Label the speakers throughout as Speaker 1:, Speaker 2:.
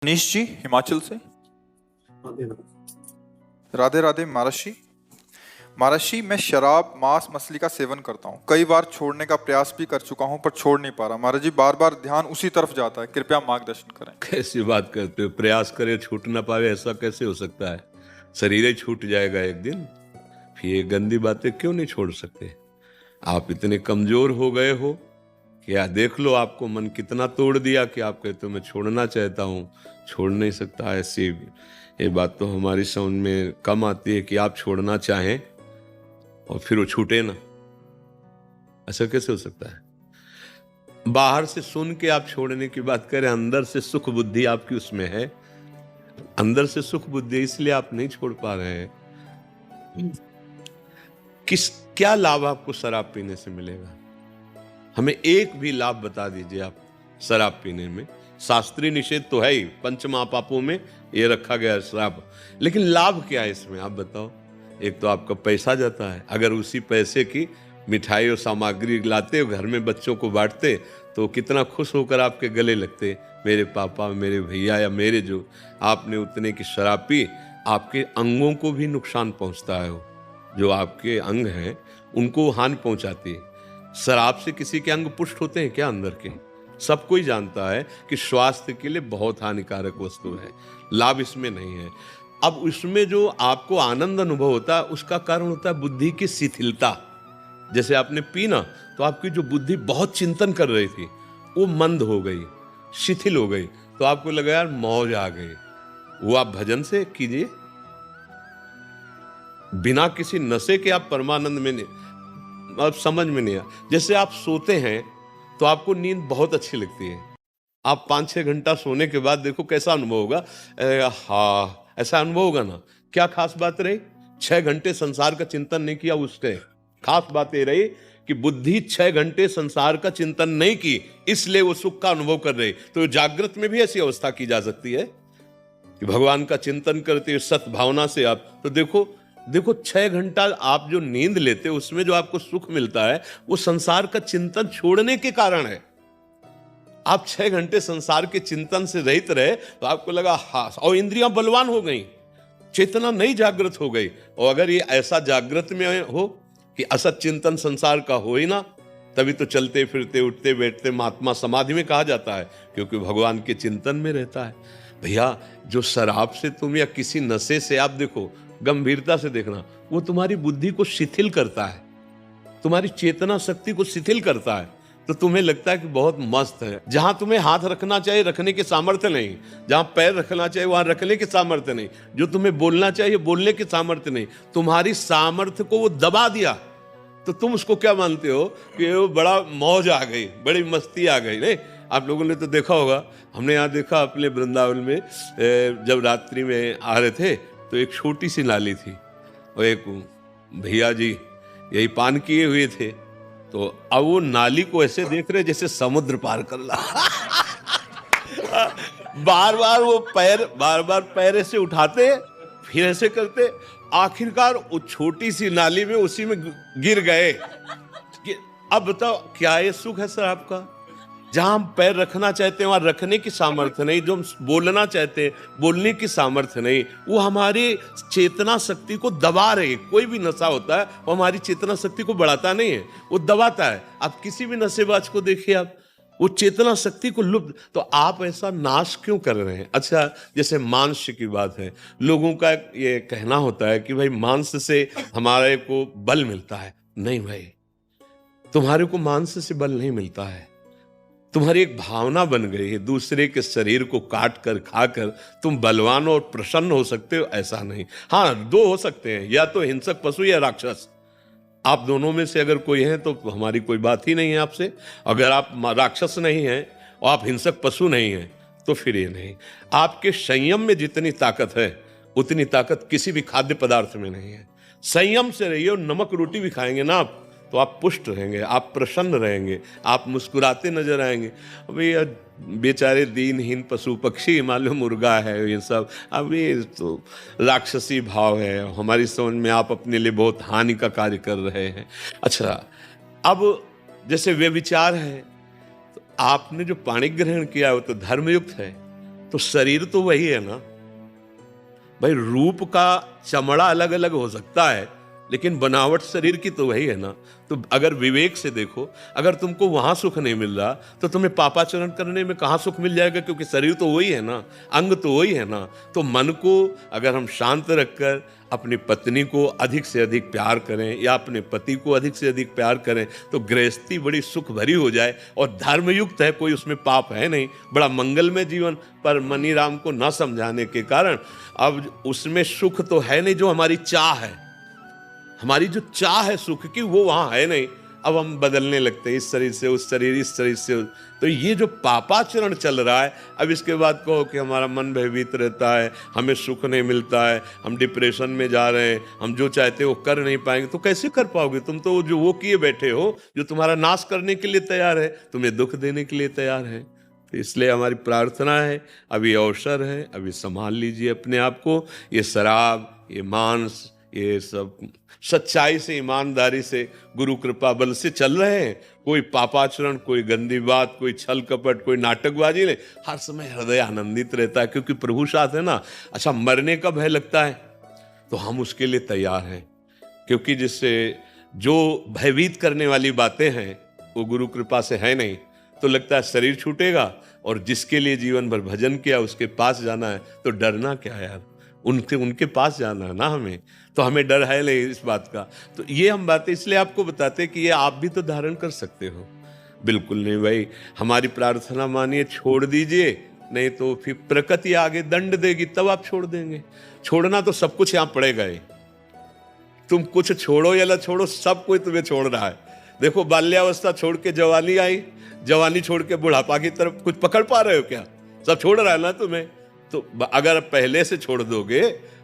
Speaker 1: मनीष जी हिमाचल से।
Speaker 2: राधे
Speaker 1: राधे राधे महाराज। महाराज, मैं शराब मांस मछली का सेवन करता हूँ। कई बार छोड़ने का प्रयास भी कर चुका हूँ पर छोड़ नहीं पा रहा। महाराज जी, बार बार ध्यान उसी तरफ जाता है, कृपया मार्गदर्शन करें।
Speaker 2: कैसी बात करते हो? प्रयास करे छूट ना पावे, ऐसा कैसे हो सकता है? शरीर ही छूट जाएगा एक दिन। फिर ये गंदी बातें क्यों नहीं छोड़ सकते? आप इतने कमजोर हो गए हो कि देख लो आपको मन कितना तोड़ दिया कि आप कहते हो मैं छोड़ना चाहता हूँ, छोड़ नहीं सकता। ऐसी ये बात तो हमारी समझ में कम आती है कि आप छोड़ना चाहें और फिर वो छूटे ना। ऐसा कैसे हो सकता है? बाहर से सुन के आप छोड़ने की बात करें, अंदर से सुख बुद्धि आपकी उसमें है। अंदर से सुख बुद्धि, इसलिए आप नहीं छोड़ पा रहे हैं। क्या लाभ आपको शराब पीने से मिलेगा? हमें एक भी लाभ बता दीजिए आप शराब पीने में। शास्त्रीय निषेध तो है ही, पंच महापापों में ये रखा गया है शराब, लेकिन लाभ क्या है इसमें आप बताओ। एक तो आपका पैसा जाता है, अगर उसी पैसे की मिठाई और सामग्री लाते हो, घर में बच्चों को बांटते, तो कितना खुश होकर आपके गले लगते, मेरे पापा, मेरे भैया, या मेरे जो आपने उतने की शराब पी। आपके अंगों को भी नुकसान पहुंचता है, जो आपके अंग हैं उनको हानि पहुंचाती है। शराब से किसी के अंग पुष्ट होते हैं क्या अंदर के? सब कोई जानता है कि स्वास्थ्य के लिए बहुत हानिकारक वस्तु है, लाभ इसमें नहीं है। अब उसमें जो आपको आनंद अनुभव होता है, उसका कारण होता है बुद्धि की शिथिलता। जैसे आपने पीना तो आपकी जो बुद्धि बहुत चिंतन कर रही थी वो मंद हो गई, शिथिल हो गई, तो आपको लगा यार मौज आ गई। वो आप भजन से कीजिए, बिना किसी नशे के आप परमानंद में नहीं, आप समझ में नहीं आ। जैसे आप सोते हैं तो आपको नींद बहुत अच्छी लगती है, आप 5-6 घंटा सोने के बाद देखो कैसा अनुभव होगा। हाँ, ऐसा अनुभव होगा ना। क्या खास बात रही? 6 घंटे संसार का चिंतन नहीं किया, उसके खास बात ये रही कि बुद्धि 6 घंटे संसार का चिंतन नहीं की, इसलिए वो सुख का अनुभव कर रही। तो जागृत में भी ऐसी अवस्था की जा सकती है कि भगवान का चिंतन करते सत भावना से आप, तो देखो 6 घंटा आप जो नींद लेते हो उसमें जो आपको सुख मिलता है वो संसार का चिंतन छोड़ने के कारण है। आप 6 घंटे संसार के चिंतन से रहित रहे तो आपको लगा हाँ, और इंद्रियां बलवान हो गई, चेतना नई जागृत हो गई। और अगर ये ऐसा जागृत में हो कि असत चिंतन संसार का हो ही ना, तभी तो चलते फिरते उठते बैठते महात्मा समाधि में कहा जाता है, क्योंकि भगवान के चिंतन में रहता है। भैया, जो शराब से तुम या किसी नशे से, आप देखो गंभीरता से देखना, वो तुम्हारी बुद्धि को शिथिल करता है, तुम्हारी चेतना शक्ति को शिथिल करता है। तो तुम्हें लगता है कि बहुत मस्त है। जहां तुम्हें हाथ रखना चाहिए रखने के सामर्थ्य नहीं, जहां पैर रखना चाहिए वहां रखने के सामर्थ्य नहीं, जो तुम्हें बोलना चाहिए बोलने के सामर्थ्य नहीं, तुम्हारी सामर्थ्य को वो दबा दिया। तो तुम उसको क्या मानते हो कि वो बड़ा मौज आ गई, बड़ी मस्ती आ गई। नहीं, आप लोगों ने तो देखा होगा, हमने यहाँ देखा अपने वृंदावन में, जब रात्रि में आ रहे थे तो एक छोटी सी नाली थी और एक भैया जी यही पान किए हुए थे, तो अब वो नाली को ऐसे देख रहे जैसे समुद्र पार कर ला। बार बार पैर ऐसे उठाते, फिर ऐसे करते, आखिरकार वो छोटी सी नाली में उसी में गिर गए। अब बताओ क्या ये सुख है सर आपका? जहां हम पैर रखना चाहते हैं वहां रखने की सामर्थ्य नहीं, जो हम बोलना चाहते हैं बोलने की सामर्थ्य नहीं, वो हमारी चेतना शक्ति को दबा रहे। कोई भी नशा होता है वो हमारी चेतना शक्ति को बढ़ाता नहीं है, वो दबाता है। आप किसी भी नशेबाज को देखिए, आप वो चेतना शक्ति को लुप्त, तो आप ऐसा नाश क्यों कर रहे हैं? अच्छा, जैसे मांस की बात है, लोगों का ये कहना होता है कि भाई मांस से हमारे को बल मिलता है। नहीं भाई, तुम्हारे को मांस से बल नहीं मिलता है, तुम्हारी एक भावना बन गई है। दूसरे के शरीर को काट कर खाकर तुम बलवान और प्रसन्न हो सकते हो, ऐसा नहीं। हाँ, दो हो सकते हैं, या तो हिंसक पशु या राक्षस। आप दोनों में से अगर कोई है तो हमारी कोई बात ही नहीं है आपसे। अगर आप राक्षस नहीं हैं और आप हिंसक पशु नहीं हैं तो फिर ये नहीं। आपके संयम में जितनी ताकत है उतनी ताकत किसी भी खाद्य पदार्थ में नहीं है। संयम से रहिए, और नमक रोटी भी खाएंगे ना आप तो आप पुष्ट रहेंगे, आप प्रसन्न रहेंगे, आप मुस्कुराते नजर आएंगे। अभी बेचारे दीनहीन पशु पक्षी, मालूम मुर्गा है, ये सब अभी तो राक्षसी भाव है। हमारी समझ में आप अपने लिए बहुत हानि का कार्य कर रहे हैं। अच्छा, अब जैसे वे विचार है, तो आपने जो पाणी ग्रहण किया वो तो धर्मयुक्त है, तो शरीर तो वही है ना भाई। रूप का चमड़ा अलग अलग हो सकता है, लेकिन बनावट शरीर की तो वही है ना। तो अगर विवेक से देखो, अगर तुमको वहां सुख नहीं मिल रहा तो तुम्हें पापाचरण करने में कहां सुख मिल जाएगा, क्योंकि शरीर तो वही है ना, अंग तो वही है ना। तो मन को अगर हम शांत रखकर अपनी पत्नी को अधिक से अधिक प्यार करें या अपने पति को अधिक से अधिक प्यार करें तो गृहस्थी बड़ी सुख भरी हो जाए और धर्मयुक्त है, कोई उसमें पाप है नहीं, बड़ा मंगलमय जीवन। पर मनी राम को न समझाने के कारण अब उसमें सुख तो है नहीं जो हमारी चाह है, हमारी जो चाह है सुख की वो वहां है नहीं। अब हम बदलने लगते हैं, इस शरीर से उस शरीर, इस शरीर से उस। तो ये जो पापाचरण चल रहा है, अब इसके बाद कहो कि हमारा मन भयभीत रहता है, हमें सुख नहीं मिलता है, हम डिप्रेशन में जा रहे हैं, हम जो चाहते हो कर नहीं पाएंगे। तो कैसे कर पाओगे? तुम तो जो वो किए बैठे हो जो तुम्हारा नाश करने के लिए तैयार है, तुम्हें दुख देने के लिए तैयार है। तो इसलिए हमारी प्रार्थना है, अभी अवसर है, अभी संभाल लीजिए अपने आप को। ये शराब, ये मांस, ये सब सच्चाई से, ईमानदारी से, गुरु कृपा बल से चल रहे हैं। कोई पापाचरण, कोई गंदी बात, कोई छल कपट, कोई नाटकबाजी नहीं। हर समय हृदय आनंदित रहता है, क्योंकि प्रभु साथ है ना। अच्छा, मरने का भय लगता है तो हम उसके लिए तैयार हैं, क्योंकि जिससे जो भयभीत करने वाली बातें हैं वो गुरु कृपा से है नहीं। तो लगता है शरीर छूटेगा, और जिसके लिए जीवन भर भजन किया उसके पास जाना है, तो डरना क्या यार, उनके पास जाना है ना हमें। तो हमें डर है नहीं इस बात का। तो ये हम बातें इसलिए आपको बताते कि ये आप भी तो धारण कर सकते हो। बिल्कुल नहीं भाई, हमारी प्रार्थना मानिए, छोड़ दीजिए, नहीं तो फिर प्रकृति आगे दंड देगी, तब आप छोड़ देंगे। छोड़ना तो सब कुछ यहां पड़ेगा ही, तुम कुछ छोड़ो या ना छोड़ो, सब कोई तुम्हें छोड़ रहा है। देखो, बाल्यावस्था छोड़ के जवानी आई, जवानी छोड़ के बुढ़ापा की तरफ कुछ पकड़ पा रहे हो क्या? सब छोड़ रहा है ना तुम्हें। तो अगर पहले से छोड़ दोगे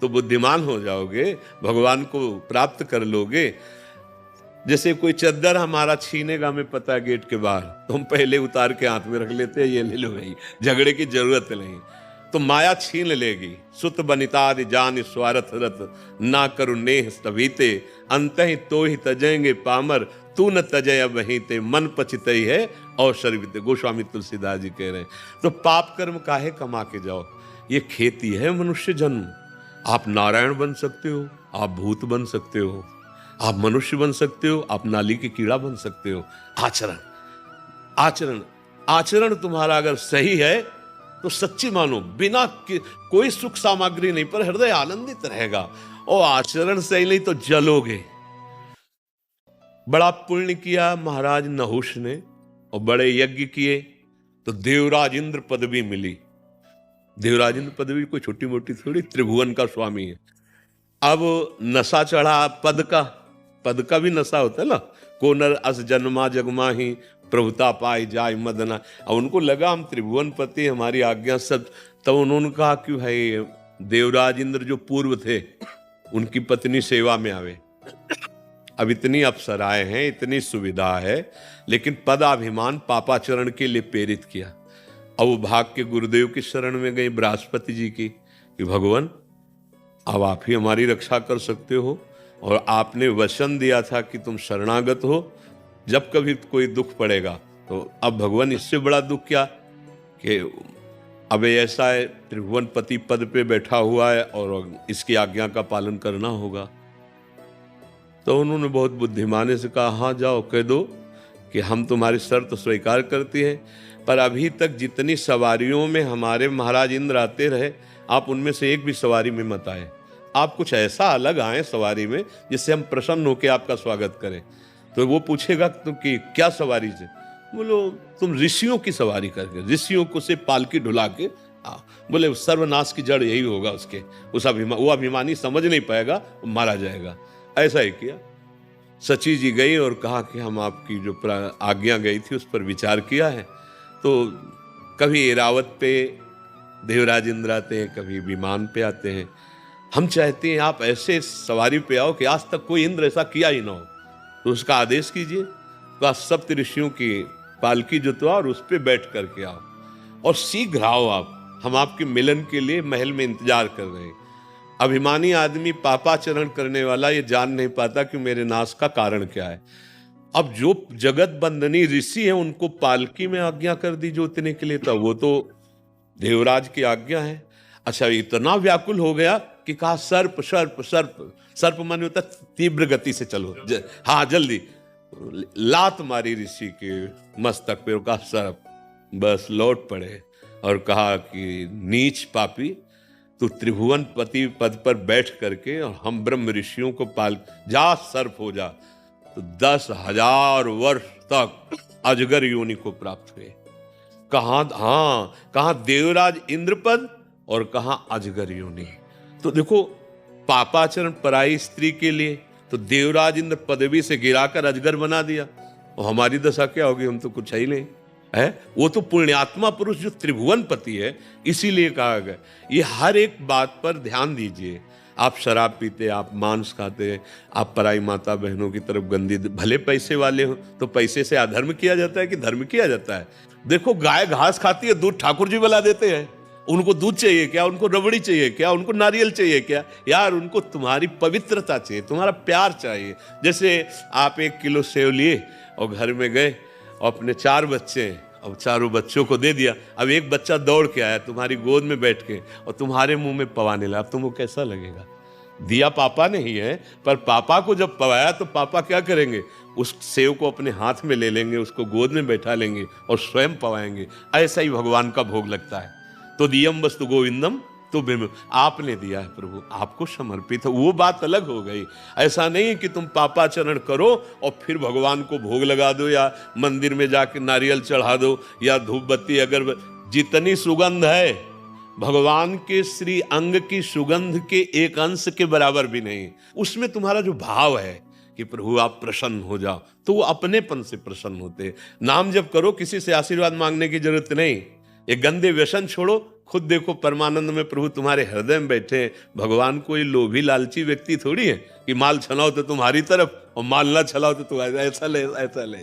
Speaker 2: तो बुद्धिमान हो जाओगे, भगवान को प्राप्त कर लोगे। जैसे कोई चद्दर हमारा छीनेगा, हमें पता है गेट के बाहर, तो हम पहले उतार के हाथ में रख लेते हैं, ये ले लो भाई, झगड़े की जरूरत नहीं। तो माया छीन लेगी। सुत बनितादि जान स्वार्थ रत, ना करु नेह तभीते, अंत ही तो ही तजेंगे पामर, तू न तजय वहीं ते, मन पचितई है अवसर बीते। गोस्वामी तुलसीदास जी कह रहे हैं। तो पाप कर्म काहे कमा के जाओ, ये खेती है मनुष्य जन्म। आप नारायण बन सकते हो, आप भूत बन सकते हो, आप मनुष्य बन सकते हो, आप नाली के कीड़ा बन सकते हो। आचरण, आचरण, आचरण तुम्हारा अगर सही है तो सच्ची मानो, बिना कोई सुख सामग्री नहीं, पर हृदय आनंदित रहेगा। और आचरण सही नहीं तो जलोगे। बड़ा पुण्य किया महाराज नहुष ने, और बड़े यज्ञ किए तो देवराज इंद्र पदवी मिली। देवराज इंद्र पदवी कोई छोटी मोटी थोड़ी, त्रिभुवन का स्वामी है। अब नशा चढ़ा पद का भी नशा होता है ना। को नर अस जन्मा जगमा ही, प्रभुता पाई जाय मदना। अब उनको लगा हम त्रिभुवन पति, हमारी आज्ञा सब। तब उन्होंने कहा कि भाई देवराज इंद्र जो पूर्व थे उनकी पत्नी सेवा में आवे। अब इतनी अप्सराएं हैं, इतनी सुविधा है, लेकिन पदाभिमान पापाचरण के लिए प्रेरित किया। अब वो भाग के गुरुदेव की शरण में गई, बृहस्पति जी की, कि भगवान अब आप ही हमारी रक्षा कर सकते हो, और आपने वचन दिया था कि तुम शरणागत हो, जब कभी कोई दुख पड़ेगा। तो अब भगवान इससे बड़ा दुख क्या कि अब ऐसा है, त्रिभुवन पति पद पे बैठा हुआ है और इसकी आज्ञा का पालन करना होगा। तो उन्होंने बहुत बुद्धिमानी से कहा, हाँ जाओ, कह दो कि हम तुम्हारी शर्त स्वीकार करती हैं, पर अभी तक जितनी सवारियों में हमारे महाराज इंद्र आते रहे, आप उनमें से एक भी सवारी में मत आए। आप कुछ ऐसा अलग आए सवारी में जिससे हम प्रसन्न होकर आपका स्वागत करें। तो वो पूछेगा तुम कि क्या सवारी से? बोलो तुम ऋषियों की सवारी करके, ऋषियों को से पालकी ढुला के आओ। बोले सर्वनाश की जड़ यही होगा उसके, वो अभिमानी समझ नहीं पाएगा, मारा जाएगा। ऐसा ही किया। सची जी गई और कहा कि हम आपकी जो आज्ञा गई थी उस पर विचार किया है। तो कभी एरावत पे देवराज इंद्र आते हैं, कभी विमान पे आते हैं। हम चाहते हैं आप ऐसे सवारी पे आओ कि आज तक कोई इंद्र ऐसा किया ही ना हो। तो उसका आदेश कीजिए, तो आप सप्त ऋषियों की पालकी जुतवा और उस पर बैठ करके आओ, और शीघ्र आओ आप, हम आपके मिलन के लिए महल में इंतजार कर रहे हैं। अभिमानी आदमी, पापाचरण करने वाला, ये जान नहीं पाता कि मेरे नाश का कारण क्या है। अब जो जगत बंदनी ऋषि है उनको पालकी में आज्ञा कर दी जोतने के लिए, था वो तो देवराज की आज्ञा है। अच्छा, इतना व्याकुल हो गया कि कहा सर्प सर्प सर्प। सर्प माने होता तीव्र गति से चलो, हाँ जल्दी। लात मारी ऋषि के मस्तक पे, कहा सर्प। बस लौट पड़े और कहा कि नीच पापी, तू त्रिभुवन पति पद पर बैठ करके और हम ब्रह्म ऋषियों को पाल, जा सर्प हो जा। तो 10,000 वर्ष तक अजगर योनि को प्राप्त हुए। कहां देवराज इंद्रपद और कहां अजगर योनि। तो देखो, पापाचरण पराई स्त्री के लिए तो देवराज इंद्र पदवी से गिराकर अजगर बना दिया, और हमारी दशा क्या होगी? हम तो कुछ है ही नहीं है। वो तो पुण्यात्मा पुरुष जो त्रिभुवन पति है, इसीलिए कहा गया। ये हर एक बात पर ध्यान दीजिए। आप शराब पीते, आप मांस खाते, आप पराई माता बहनों की तरफ गंदी, भले पैसे वाले हो तो पैसे से अधर्म किया जाता है कि धर्म किया जाता है? देखो, गाय घास खाती है, दूध ठाकुर जी वाला देते हैं। उनको दूध चाहिए क्या? उनको रबड़ी चाहिए क्या? उनको नारियल चाहिए क्या? यार, उनको तुम्हारी पवित्रता चाहिए, तुम्हारा प्यार चाहिए। जैसे आप 1 किलो सेव लिए और घर में गए और अपने 4 बच्चे हैं, अब चारों बच्चों को दे दिया। अब एक बच्चा दौड़ के आया तुम्हारी गोद में बैठ के और तुम्हारे मुंह में पवाने लगा, अब तुमको कैसा लगेगा? दिया पापा ने ही है, पर पापा को जब पवाया तो पापा क्या करेंगे? उस सेव को अपने हाथ में ले लेंगे, उसको गोद में बैठा लेंगे और स्वयं पवाएंगे। ऐसा ही भगवान का भोग लगता है। तो दियम वस्तु गोविंदम, तो आपने दिया है प्रभु, आपको समर्पित है, वो बात अलग हो गई। ऐसा नहीं कि तुम पापाचरण करो और फिर भगवान को भोग लगा दो, या मंदिर में जाके नारियल चढ़ा दो, या धूप बत्ती अगरबत्ती। जितनी सुगंध है भगवान के श्री अंग की सुगंध के एक अंश के बराबर भी नहीं। उसमें तुम्हारा जो भाव है कि प्रभु आप प्रसन्न हो जाओ, तो वो अपनेपन से प्रसन्न होते। नाम जब करो, किसी से आशीर्वाद मांगने की जरूरत नहीं। ये गंदे व्यसन छोड़ो, खुद देखो परमानंद में प्रभु तुम्हारे हृदय में बैठे। भगवान कोई लोभी लालची व्यक्ति थोड़ी है कि माल छलाओ तो तुम्हारी तरफ और माल ना छलाओ तो तुम्हारे, ऐसा ले।